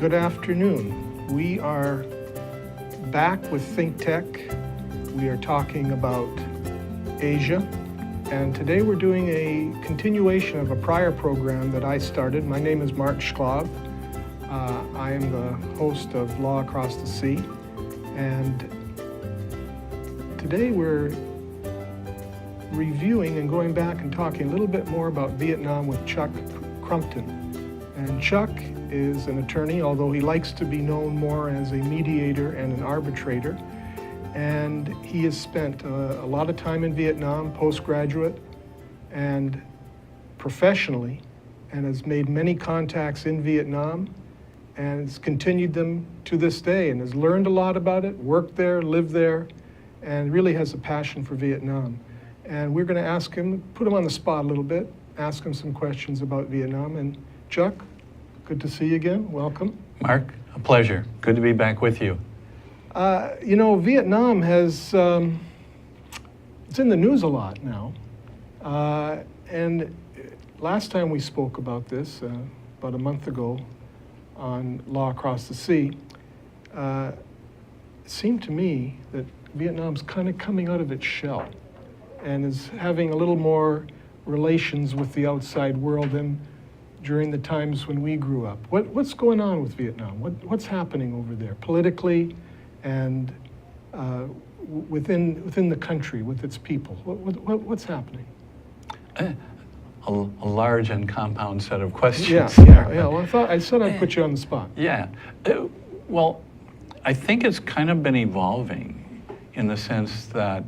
good afternoon. We are back with Think Tech. We are talking about Asia, and today we're doing a continuation of a prior program that I started. My name is Mark Schlob. I am the host of Law Across the Sea, and today we're reviewing and going back and talking a little bit more about Vietnam with Chuck Crumpton. And Chuck is an attorney, although he likes to be known more as a mediator and an arbitrator. And he has spent a lot of time in Vietnam, postgraduate and professionally, and has made many contacts in Vietnam and has continued them to this day and has learned a lot about it, worked there, lived there, and really has a passion for Vietnam. And we're going to ask him, put him on the spot a little bit, ask him some questions about Vietnam. And Chuck, good to see you again. Welcome. Mark, a pleasure. Good to be back with you. Vietnam has, it's in the news a lot now. And last time we spoke about this, about a month ago on Law Across the Sea, it seemed to me that Vietnam's kind of coming out of its shell and is having a little more relations with the outside world than during the times when we grew up. What's going on with Vietnam? What's happening over there politically and within the country with its people? What's happening? A large and compound set of questions. Yeah. Well, I said I'd put you on the spot. Yeah. Well, I think it's kind of been evolving in the sense that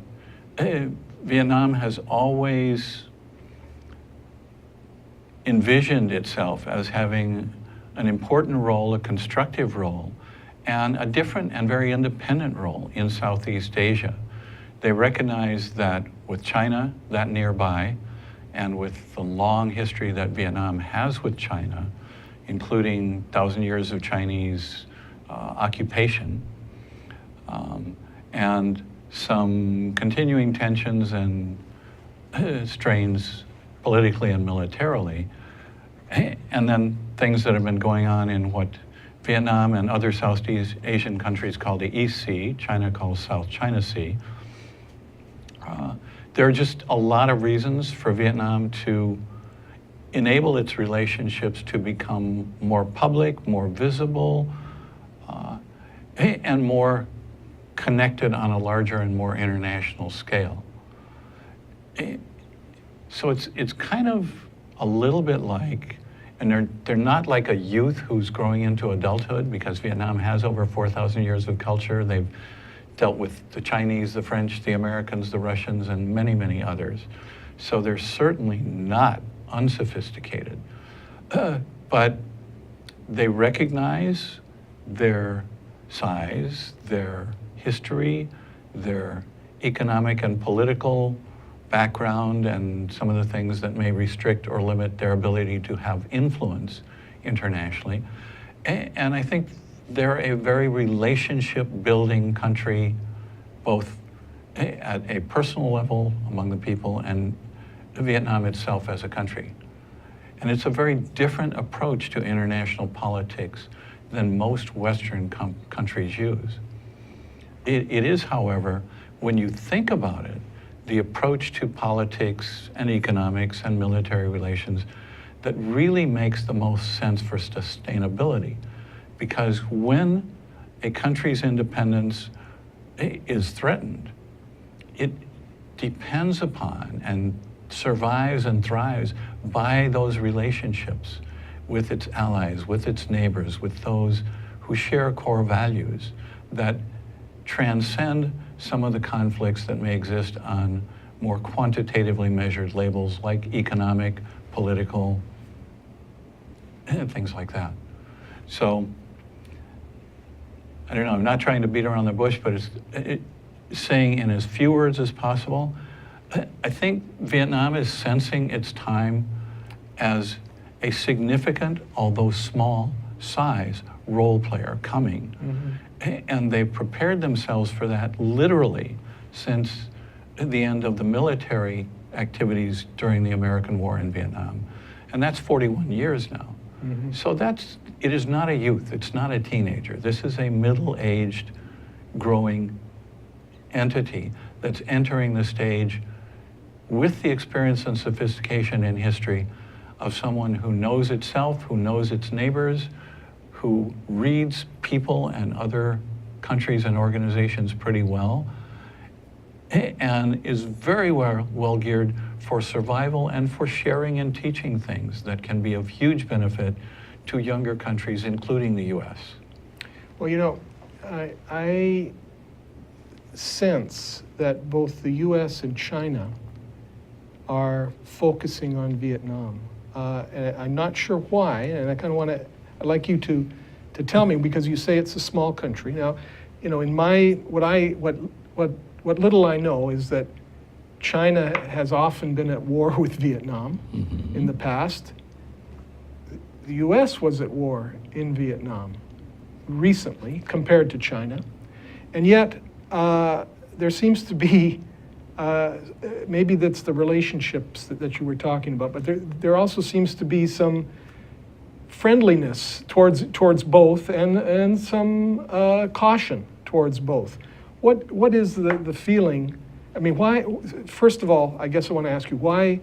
Vietnam has always envisioned itself as having an important role, a constructive role, and a different and very independent role in Southeast Asia. They recognize that with China that nearby, and with the long history that Vietnam has with China, including 1,000 years of Chinese occupation, and some continuing tensions and strains politically and militarily, and then things that have been going on in what Vietnam and other Southeast Asian countries call the East Sea, China calls South China Sea. There are just a lot of reasons for Vietnam to enable its relationships to become more public, more visible, and more connected on a larger and more international scale. So it's kind of a little bit like, and they're not like a youth who's growing into adulthood, because Vietnam has over 4,000 years of culture. They've dealt with the Chinese, the French, the Americans, the Russians, and many, many others. So they're certainly not unsophisticated, but they recognize their size, their history, their economic and political background, and some of the things that may restrict or limit their ability to have influence internationally. And I think they're a very relationship-building country, both at a personal level among the people and Vietnam itself as a country. And it's a very different approach to international politics than most Western countries use. It is, however, when you think about it, the approach to politics and economics and military relations that really makes the most sense for sustainability. Because when a country's independence is threatened, it depends upon and survives and thrives by those relationships with its allies, with its neighbors, with those who share core values that transcend some of the conflicts that may exist on more quantitatively measured labels like economic, political, and things like that. So, I don't know, I'm not trying to beat around the bush, but it's saying in as few words as possible, I think Vietnam is sensing its time as a significant, although small size, role player coming. Mm-hmm. And they've prepared themselves for that literally since the end of the military activities during the American War in Vietnam. And that's 41 years now. Mm-hmm. So that's it is not a youth, it's not a teenager. This is a middle-aged, growing entity that's entering the stage with the experience and sophistication in history of someone who knows itself, who knows its neighbors, who reads people and other countries and organizations pretty well, and is very well geared for survival and for sharing and teaching things that can be of huge benefit to younger countries, including the US. Well, you know, I sense that both the US and China are focusing on Vietnam. And I'm not sure why, and I kind of want to, I'd like you to tell me, because you say it's a small country. Now, you know, in my, what little I know is that China has often been at war with Vietnam in the past. The US was at war in Vietnam recently compared to China. And yet, there seems to be, maybe that's the relationships that you were talking about, but there also seems to be some friendliness towards both and some caution towards both. What is the feeling? I mean, why, first of all, I guess I want to ask you, why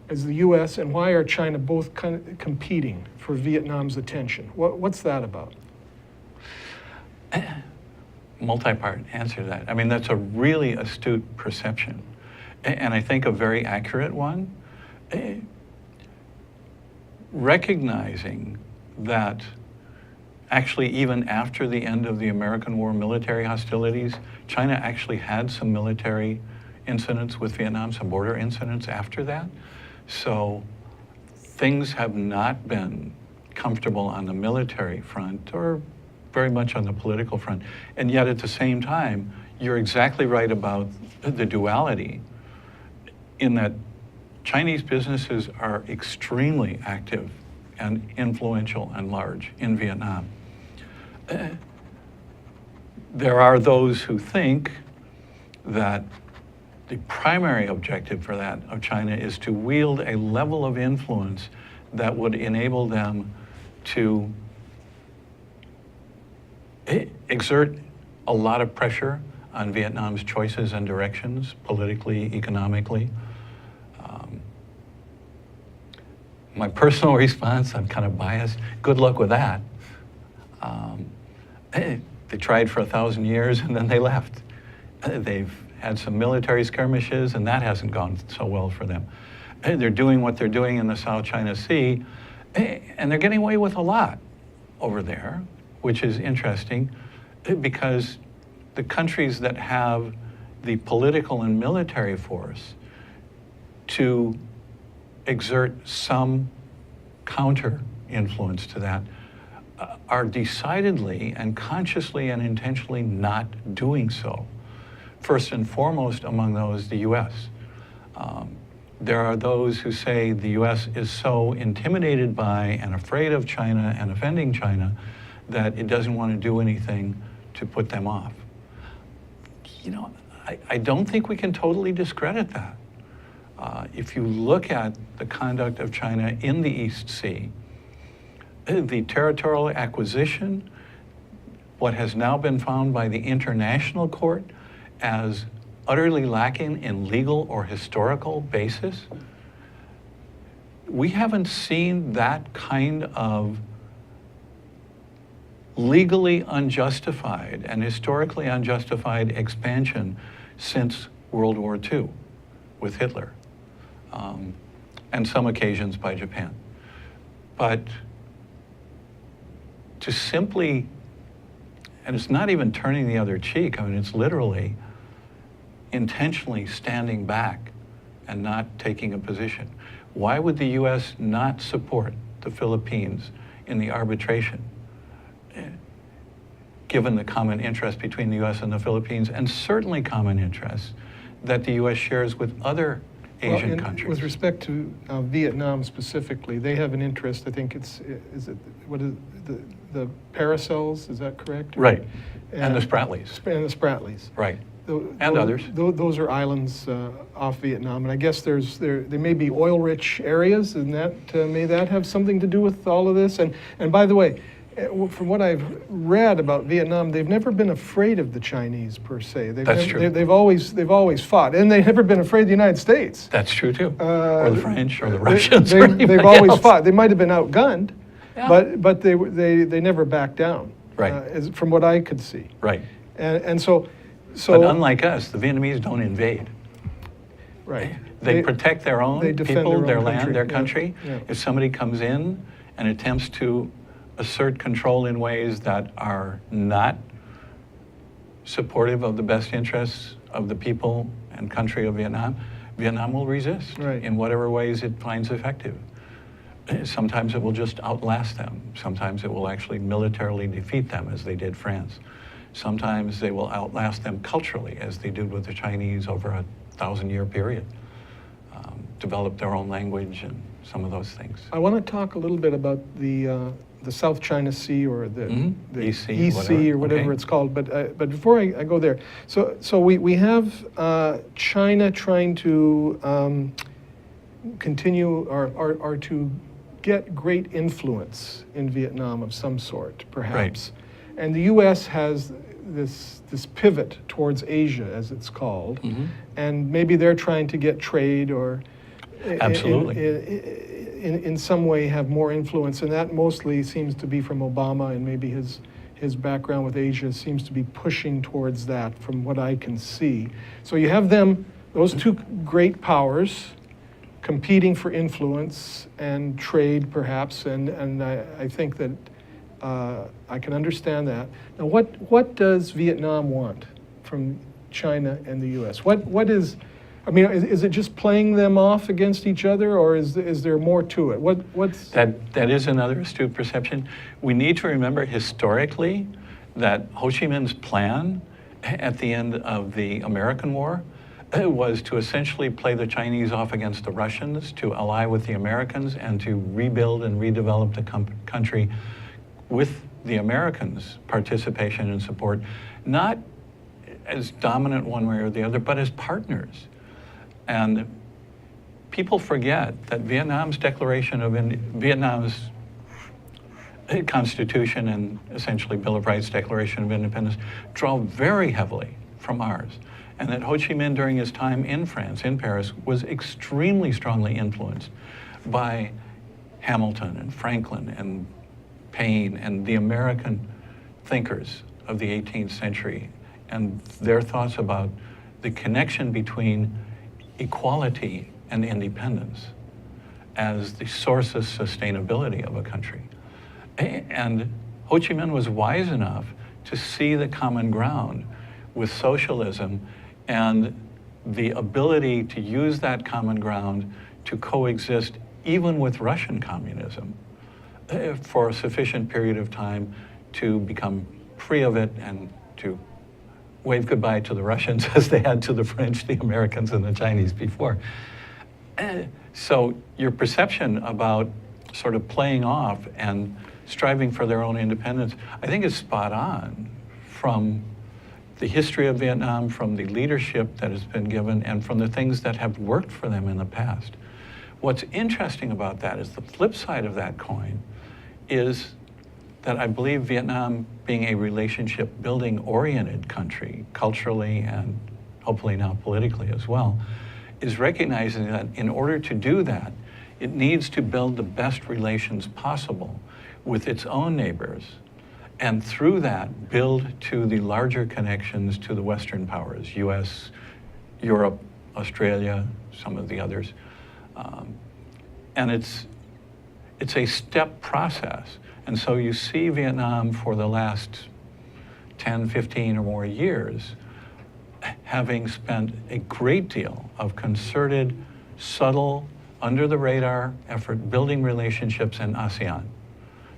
is the US and why are China both competing for Vietnam's attention? What's that about? Multi-part answer to that. I mean, that's a really astute perception, and I think a very accurate one. Recognizing that actually even after the end of the American War military hostilities, China actually had some military incidents with Vietnam, some border incidents after that. So things have not been comfortable on the military front or very much on the political front. And yet at the same time, you're exactly right about the duality in that Chinese businesses are extremely active and influential and large in Vietnam. There are those who think that the primary objective for that of China is to wield a level of influence that would enable them to exert a lot of pressure on Vietnam's choices and directions, politically, economically. My personal response, I'm kind of biased, good luck with that. They tried for 1,000 years and then they left. They've had some military skirmishes and that hasn't gone so well for them. They're doing what they're doing in the South China Sea and they're getting away with a lot over there, which is interesting because the countries that have the political and military force to exert some counter influence to that are decidedly and consciously and intentionally not doing so. First and foremost among those, the US. There are those who say the US is so intimidated by and afraid of China and offending China that it doesn't want to do anything to put them off. You know, I don't think we can totally discredit that. If you look at the conduct of China in the East Sea, the territorial acquisition, what has now been found by the International Court as utterly lacking in legal or historical basis, we haven't seen that kind of legally unjustified and historically unjustified expansion since World War II with Hitler, and some occasions by Japan. But to simply, and it's not even turning the other cheek, I mean, it's literally intentionally standing back and not taking a position. Why would the US not support the Philippines in the arbitration, given the common interest between the US and the Philippines, and certainly common interests that the US shares with other Asian countries? With respect to Vietnam specifically, they have an interest, I think it's, the Paracels, is that correct? Right, and the Spratlys. And the Spratlys. Right, and others. Those are islands off Vietnam, and I guess there may be oil-rich areas, and that may that have something to do with all of this? And by the way, From what I've read about Vietnam, they've never been afraid of the Chinese per se. That's true. They've always fought, and they've never been afraid of the United States. That's true too. Or the French, or the Russians. or They've anybody always else. fought. They might have been outgunned, Yeah. but they never backed down. Right. From what I could see. Right. And so But unlike us, the Vietnamese don't invade. right. They protect their own they defend people, their their own land, country. their Yeah, country. yeah. If somebody comes in and attempts to assert control in ways that are not supportive of the best interests of the people and country of Vietnam, Vietnam will resist Right. in whatever ways it finds effective. Sometimes it will just outlast them. Sometimes it will actually militarily defeat them, as they did France. Sometimes they will outlast them culturally, as they did with the Chinese over a 1,000-year period. Develop their own language and some of those things. I want to talk a little bit about the South China Sea, or the EC, EC, or whatever okay. it's called. But before I go there, so we have China trying to continue or to get great influence in Vietnam of some sort, perhaps. And the U.S. has this pivot towards Asia, as it's called, and maybe they're trying to get trade or Absolutely. in some way have more influence, and that mostly seems to be from Obama, and maybe his background with Asia seems to be pushing towards that, from what I can see. So you have those two great powers competing for influence and trade, perhaps, and I think that I can understand that. Now, what does Vietnam want from China and the U.S.? What is, I mean, is it just playing them off against each other, or is there more to it? What's That is another astute perception. We need to remember historically that Ho Chi Minh's plan at the end of the American War was to essentially play the Chinese off against the Russians, to ally with the Americans, and to rebuild and redevelop the country with the Americans' participation and support, not as dominant one way or the other, but as partners. And people forget that Vietnam's Vietnam's Constitution and essentially Bill of Rights Declaration of Independence draw very heavily from ours. And that Ho Chi Minh, during his time in France, in Paris, was extremely strongly influenced by Hamilton and Franklin and Paine and the American thinkers of the 18th century, and their thoughts about the connection between equality and independence as the source of sustainability of a country. And Ho Chi Minh was wise enough to see the common ground with socialism and the ability to use that common ground to coexist even with Russian communism for a sufficient period of time to become free of it and to wave goodbye to the Russians as they had to the French, the Americans, and the Chinese before. So your perception about sort of playing off and striving for their own independence, I think is spot on from the history of Vietnam, from the leadership that has been given, and from the things that have worked for them in the past. What's interesting about that is the flip side of that coin is that I believe Vietnam, being a relationship-building oriented country, culturally and hopefully now politically as well, is recognizing that in order to do that, it needs to build the best relations possible with its own neighbors, and through that, build to the larger connections to the Western powers, US, Europe, Australia, some of the others. And it's a step process. And so you see Vietnam for the last 10, 15 or more years having spent a great deal of concerted, subtle, under the radar effort building relationships in ASEAN,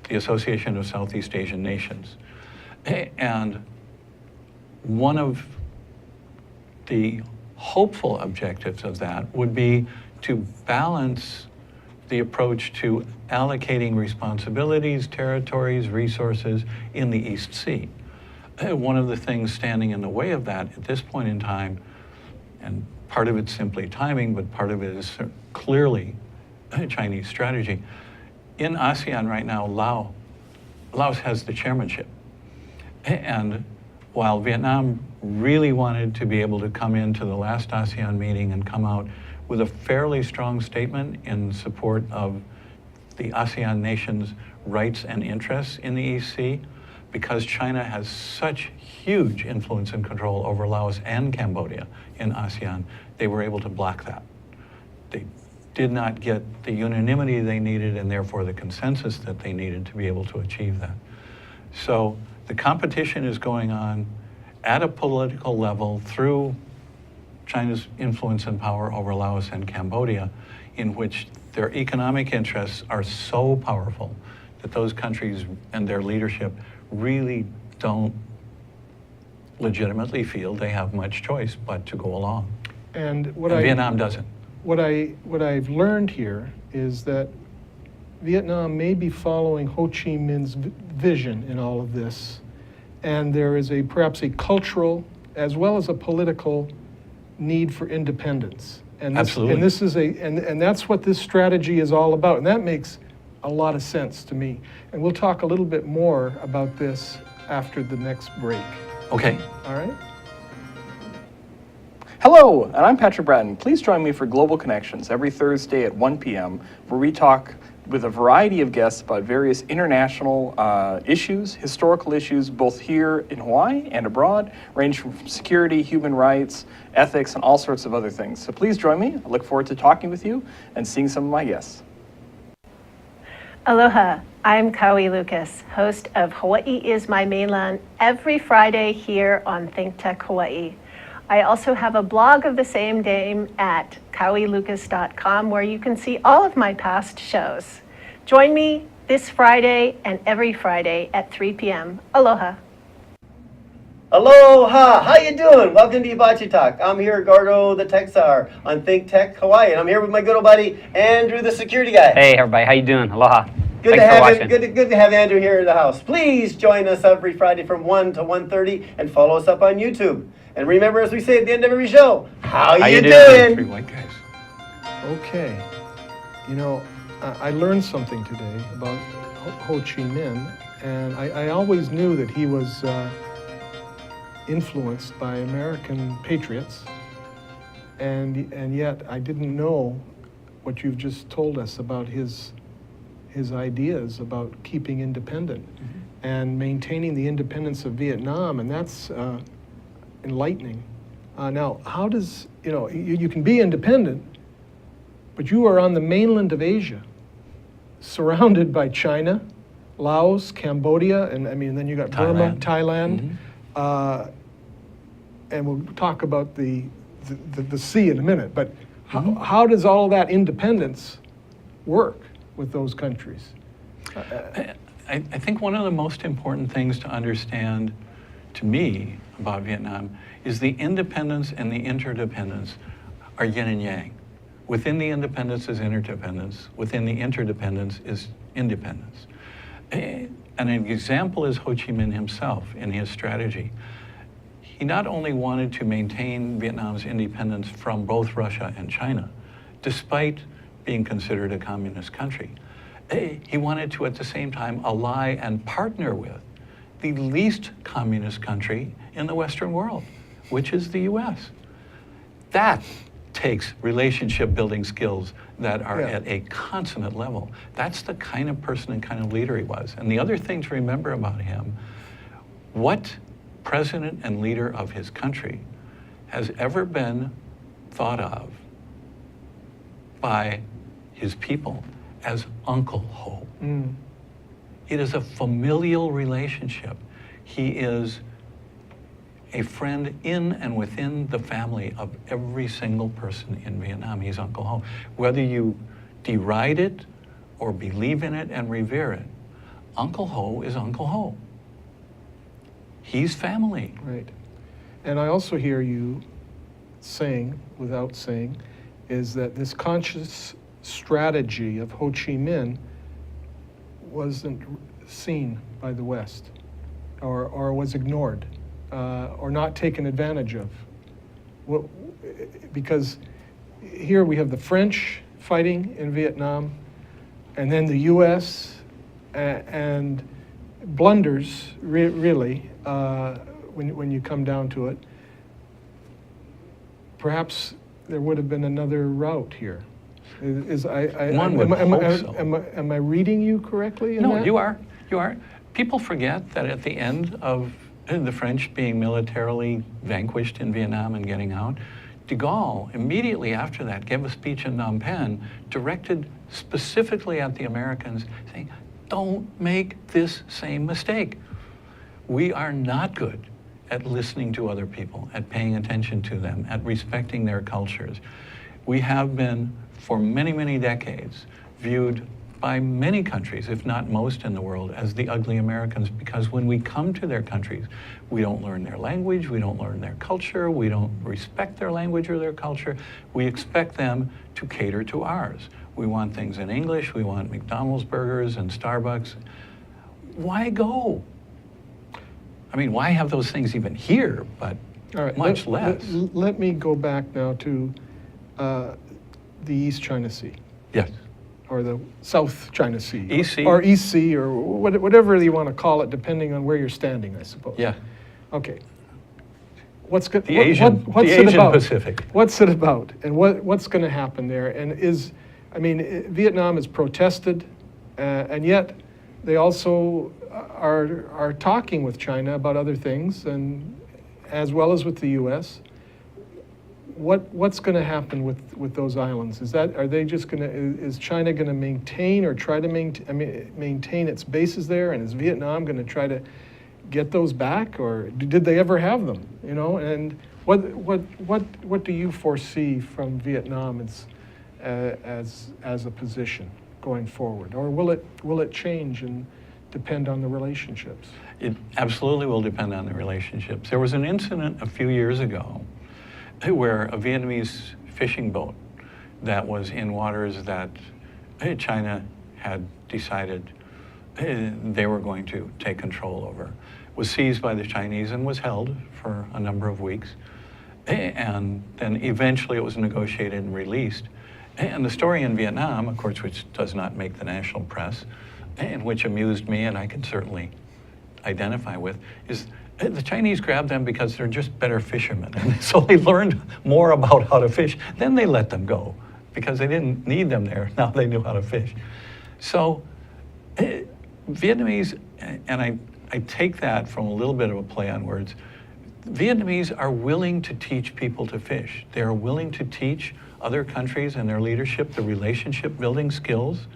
the Association of Southeast Asian Nations. And one of the hopeful objectives of that would be to balance the approach to allocating responsibilities, territories, resources in the East Sea. One of the things standing in the way of that at this point in time, and part of it's simply timing, but part of it is clearly Chinese strategy. In ASEAN right now, Laos has the chairmanship. And while Vietnam really wanted to be able to come into the last ASEAN meeting and come out with a fairly strong statement in support of the ASEAN nations' rights and interests in the EC, because China has such huge influence and control over Laos and Cambodia in ASEAN, they were able to block that. They did not get the unanimity they needed and therefore the consensus that they needed to be able to achieve that. So the competition is going on at a political level through China's influence and power over Laos and Cambodia, in which their economic interests are so powerful that those countries and their leadership really don't legitimately feel they have much choice but to go along. And Vietnam doesn't. What I've learned here is that Vietnam may be following Ho Chi Minh's vision in all of this, and there is perhaps a cultural as well as a political need for independence. And Absolutely. And this is and that's what this strategy is all about, and that makes a lot of sense to me. And we'll talk a little bit more about this after the next break. Okay. All right? Hello, and I'm Patrick Bratton. Please join me for Global Connections every Thursday at 1 p.m., where we talk with a variety of guests about various international issues, historical issues, both here in Hawaii and abroad, range from security, human rights, ethics, and all sorts of other things. So please join me. I look forward to talking with you and seeing some of my guests. Aloha, I'm Kaui Lucas, host of Hawaii is My Mainland every Friday here on Think Tech Hawaii. I also have a blog of the same name at kauilucas.com where you can see all of my past shows. Join me this Friday and every Friday at 3 p.m. Aloha. Aloha! How you doing? Welcome to Hibachi Talk. I'm here, Gordo the Tech Czar on Think Tech Hawaii, and I'm here with my good old buddy Andrew, the security guy. Hey everybody, how you doing? Aloha. Good Thanks to for have watching. you. Good to have Andrew here in the house. Please join us every Friday from 1 to 1:30 and follow us up on YouTube. And remember, as we say at the end of every show, how you Three doing? white guys. Okay. You know, I learned something today about Ho Chi Minh, and I always knew that he was influenced by American patriots, and yet I didn't know what you've just told us about his ideas about keeping independent and maintaining the independence of Vietnam, and that's enlightening. Now, how does, you can be independent, but you are on the mainland of Asia, surrounded by China, Laos, Cambodia, and then you got Burma, Thailand, and we'll talk about the sea in a minute. But how does all that independence work with those countries? I think one of the most important things to understand, to me, about Vietnam is the independence and the interdependence are yin and yang. Within the independence is interdependence. Within the interdependence is independence. And an example is Ho Chi Minh himself in his strategy. He not only wanted to maintain Vietnam's independence from both Russia and China, despite being considered a communist country, he wanted to at the same time ally and partner with the least communist country in the Western world, which is the US. That takes relationship building skills that are at a consummate level. That's the kind of person and kind of leader he was. And the other thing to remember about him, what president and leader of his country has ever been thought of by his people as Uncle Ho. It is a familial relationship. He is a friend in and within the family of every single person in Vietnam. He's Uncle Ho. Whether you deride it or believe in it and revere it, Uncle Ho is Uncle Ho. He's family. Right. And I also hear you saying, without saying, is that this conscious strategy of Ho Chi Minh wasn't seen by the West, or was ignored, or not taken advantage of. Because here we have the French fighting in Vietnam, and then the US, and blunders, really, when you come down to it. Perhaps there would have been another route here. One would hope so. Am I reading you correctly in No, that? you are. You are. People forget that at the end of the French being militarily vanquished in Vietnam and getting out, de Gaulle, immediately after that, gave a speech in Phnom Penh directed specifically at the Americans, saying, don't make this same mistake. We are not good at listening to other people, at paying attention to them, at respecting their cultures. We have been, for many, many decades, viewed by many countries, if not most in the world, as the ugly Americans, because when we come to their countries, we don't learn their language, we don't learn their culture, we don't respect their language or their culture. We expect them to cater to ours. We want things in English, we want McDonald's burgers and Starbucks. Why go? I mean, why have those things even here, but All right, much less? Let me go back now to the East China Sea, Yes. or the South China Sea. East Sea. Or East Sea, or whatever you want to call it, depending on where you're standing, I suppose. Yeah. Okay. What's good? The Asian Pacific. What's it about, and what's going to happen there? And Vietnam has protested, and yet they also are talking with China about other things, and as well as with the U.S. What's going to happen with those islands? Is China going to maintain or try to maintain its bases there? And is Vietnam going to try to get those back, or did they ever have them? You know, and what do you foresee from Vietnam as a position going forward, or will it change and depend on the relationships? It absolutely will depend on the relationships. There was an incident a few years ago where a Vietnamese fishing boat that was in waters that China had decided they were going to take control over was seized by the Chinese and was held for a number of weeks. And then eventually it was negotiated and released. And the story in Vietnam, of course, which does not make the national press, and which amused me and I can certainly identify with, is the Chinese grabbed them because they're just better fishermen. And so they learned more about how to fish. Then they let them go because they didn't need them there. Now they knew how to fish. So Vietnamese, and I take that from a little bit of a play on words, Vietnamese are willing to teach people to fish. They are willing to teach other countries and their leadership the relationship building skills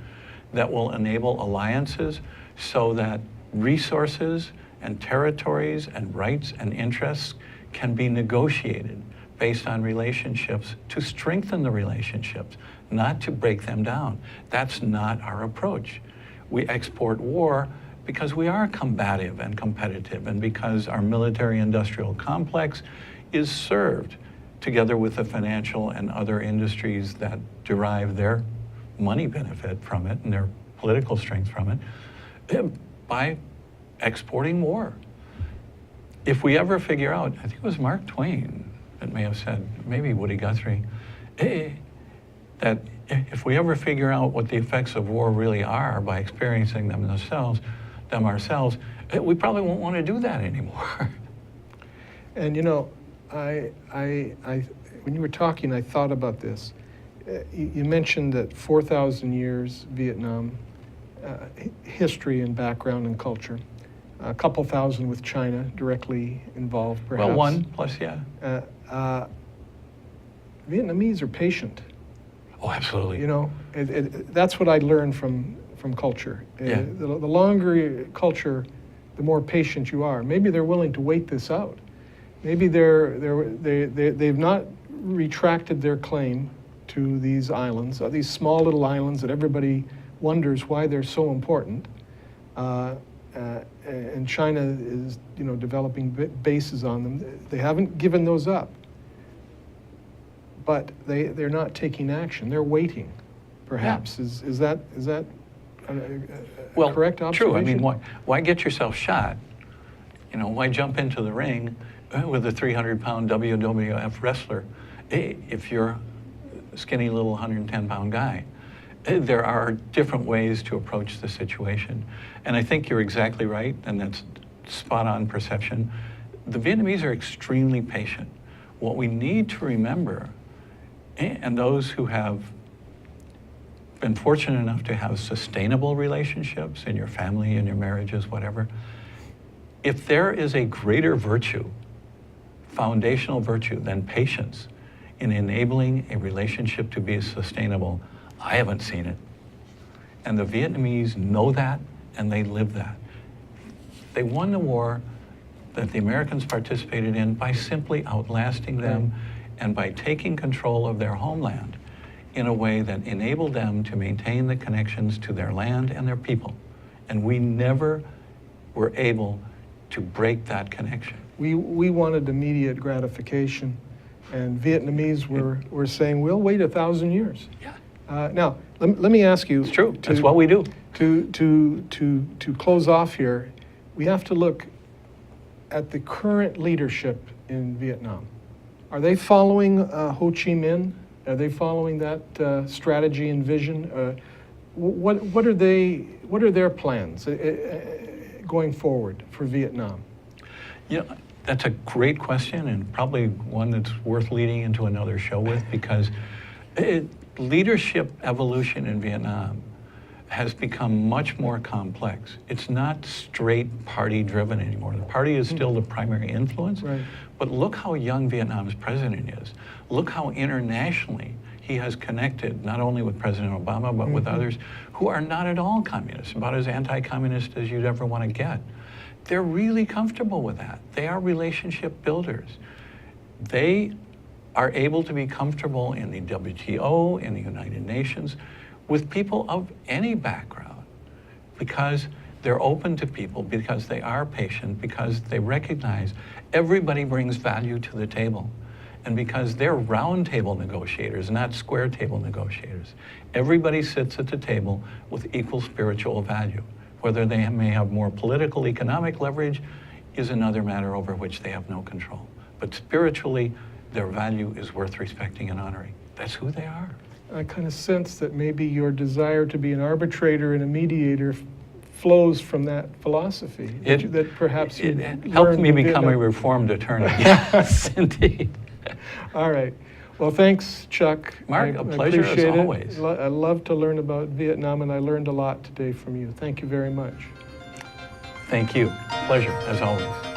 that will enable alliances so that resources and territories and rights and interests can be negotiated based on relationships to strengthen the relationships, not to break them down. That's not our approach. We export war because we are combative and competitive, and because our military-industrial complex is served, together with the financial and other industries that derive their money benefit from it and their political strength from it, by exporting war. If we ever figure out, I think it was Mark Twain that may have said, maybe Woody Guthrie, that if we ever figure out what the effects of war really are by experiencing them ourselves, we probably won't want to do that anymore. And you know, I when you were talking, I thought about this. You mentioned that 4,000 years Vietnam history and background and culture, a couple thousand with China directly involved, perhaps. Well, one plus, yeah. Vietnamese are patient. Oh, absolutely. You know, that's what I learned from culture. Yeah. The longer culture, the more patient you are. Maybe they're willing to wait this out. Maybe they've not retracted their claim to these islands, these small little islands that everybody wonders why they're so important. And China is, you know, developing bases on them. They haven't given those up, but they're not taking action. They're waiting, perhaps. Yeah. Is that a correct observation? True. I mean, why get yourself shot? You know, why jump into the ring with a 300-pound WWF wrestler if you're a skinny little 110-pound guy? there are different ways to approach the situation. And I think you're exactly right, and that's spot on perception. The Vietnamese are extremely patient. What we need to remember, and those who have been fortunate enough to have sustainable relationships in your family, in your marriages, whatever, if there is a greater virtue, foundational virtue than patience in enabling a relationship to be sustainable, I haven't seen it. And the Vietnamese know that, and they live that. They won the war that the Americans participated in by simply outlasting them and by taking control of their homeland in a way that enabled them to maintain the connections to their land and their people. And we never were able to break that connection. We wanted immediate gratification, and Vietnamese were saying, we'll wait 1,000 years. Yeah. Now, let me ask you. It's true. That's what we do. To close off here, we have to look at the current leadership in Vietnam. Are they following Ho Chi Minh? Are they following that strategy and vision? What are their plans going forward for Vietnam? You know, that's a great question, and probably one that's worth leading into another show with, because leadership evolution in Vietnam has become much more complex. It's not straight party driven anymore. The party is still the primary influence, Right. but look how young Vietnam's president is. Look how internationally he has connected, not only with President Obama, but with others who are not at all communist, about as anti-communist as you'd ever want to get. They're really comfortable with that. They are relationship builders. They are able to be comfortable in the WTO, in the United Nations, with people of any background, because they're open to people, because they are patient, because they recognize everybody brings value to the table, and because they're round table negotiators, not square table negotiators. Everybody sits at the table with equal spiritual value. Whether they may have more political, economic leverage is another matter over which they have no control. But spiritually, their value is worth respecting and honoring. That's who they are. I kind of sense that maybe your desire to be an arbitrator and a mediator flows from that philosophy, that perhaps you It helped me become a reformed attorney. Yes, indeed. All right. Well, thanks, Chuck. Mark, a I pleasure as appreciate it. always. I love to learn about Vietnam, and I learned a lot today from you. Thank you very much. Thank you. Pleasure, as always.